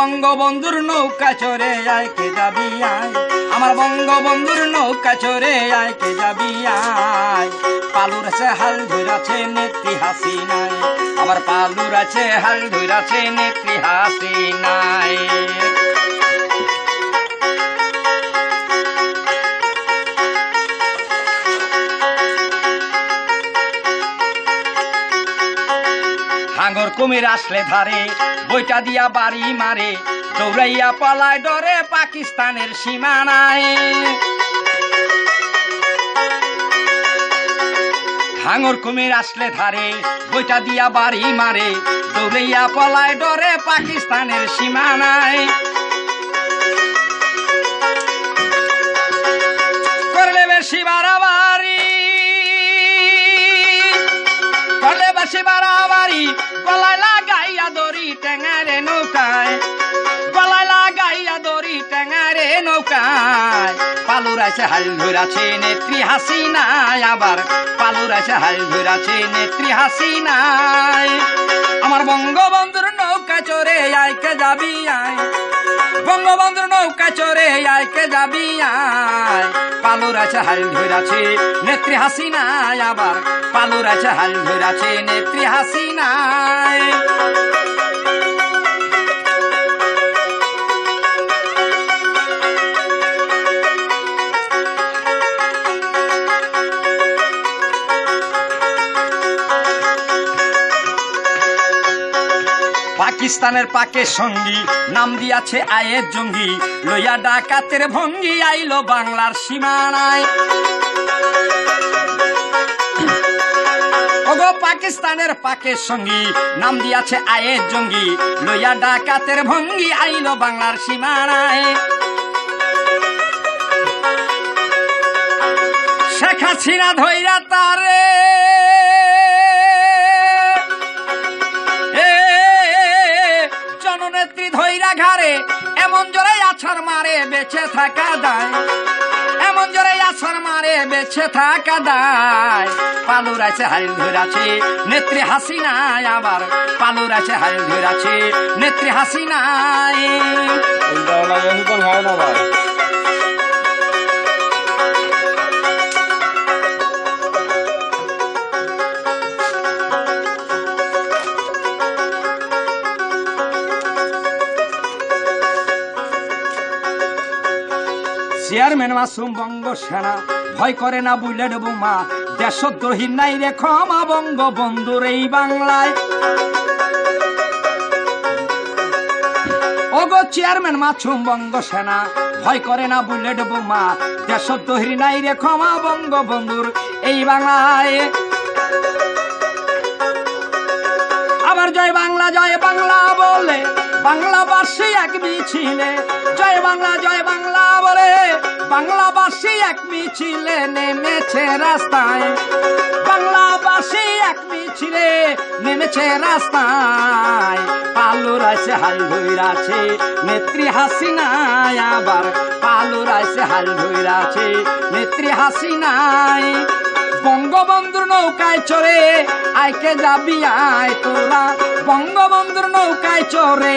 বঙ্গবন্ধুর নৌকা চড়ে আয় কে যাবি আয়, আমার বঙ্গবন্ধুর নৌকা চড়ে আয় কে যাবি আয়। পালুর আছে হাল ধইরাছে নেত্রী হাসিনায়, আমার পালুর আছে হাল ধইরাছে নেত্রী হাসিনায়। হাঙ্গর কুমির আসলে ধারে বইটা দিয়া বাড়ি মারে, দৌড়াইয়া পালায় ডরে পাকিস্তানের সীমানায়। হাঙ্গর কুমির আসলে ধারে বইটা দিয়া বাড়ি মারে, দৌড়াইয়া পালায় ডরে পাকিস্তানের সীমানায়। করলে বেশি বাড়াবাড়ি, করলে বেশি বাড়াবাড়ি, গলায় লাগাইয়া দড়ি টেঙারে নৌকায়, গলায় লাগাইয়া দড়ি টেঙারে নৌকায়। পালুর আছে হাল ধইরাছে নেত্রী হাসিনায়, আবার পালুর আছে হাল ধইরাছে নেত্রী হাসিনায়। আমার বঙ্গবন্ধুর নৌকা চড়ে আয় কে যাবি আয়, বঙ্গবন্ধুর নৌকা চড়ে আয় কে যাবি আয়। পালুর আছে হাল ধইরাছে নেত্রী হাসিনায়, আবার পালুর আছে হাল ধইরাছে নেত্রী হাসিনায়। পাকিস্তানের পাকের সঙ্গী নাম দিয়াছে আয়ের জঙ্গি, লইয়া ডাকাতের ভঙ্গি আইলো বাংলার সীমানায়। ওগো পাকিস্তানের পাকের সঙ্গী নাম দিয়াছে আয়ের জঙ্গি, লইয়া ডাকাতের ভঙ্গি আইলো বাংলার সীমানায়। শেখ হাসিনা ধইরা তারে জননেত্রী ধইরা ঘাড়ে, এমন জোরে আছর মারে বেঁচে থাকা দায়, এমন জোরে আছর মারে বেঁচে থাকা দায়। পালুর আছে হাল ধইরাছে নেত্রী হাসিনায়, আবার পালুর আছে হাল ধইরাছে নেত্রী হাসিনায়। চেয়ারম্যান মাসুম বঙ্গ সেনা ভয় করে না বুলেট বোমা, দেশদ্রোহী নাই রে ক্ষমা বঙ্গবন্ধুর এই বাংলায়। ওগো চেয়ারম্যান মাসুম বঙ্গ সেনা ভয় করে না বুলেট বোমা, দেশদ্রোহী নাই রে ক্ষমা বঙ্গবন্ধুর এই বাংলায়। আবার জয় বাংলা বলে বাংলাবাসী এক মিছিলে, জয় বাংলা বলে বাংলাবাসী এক মিছিলে নেমেছে রাস্তায়, বাংলাবাসী এক মিছিলে নেমেছে রাস্তায়। পালুর আছে হাল ধইরাছে নেত্রী হাসিনায়, আবার পালুর আছে হাল ধইরাছে নেত্রী হাসিনায়। বঙ্গবন্ধুর নৌকায় চড়ে আইকে যাবি আয় তোরা, বঙ্গবন্ধুর নৌকায় চড়ে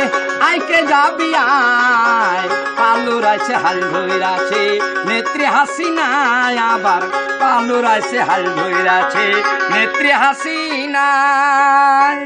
আইকে যাবি আয়। পালুর আছে হাল ধইরাছে নেত্রী হাসিনায়, আবার পালুর আছে হাল ধইরাছে নেত্রী হাসিনায়।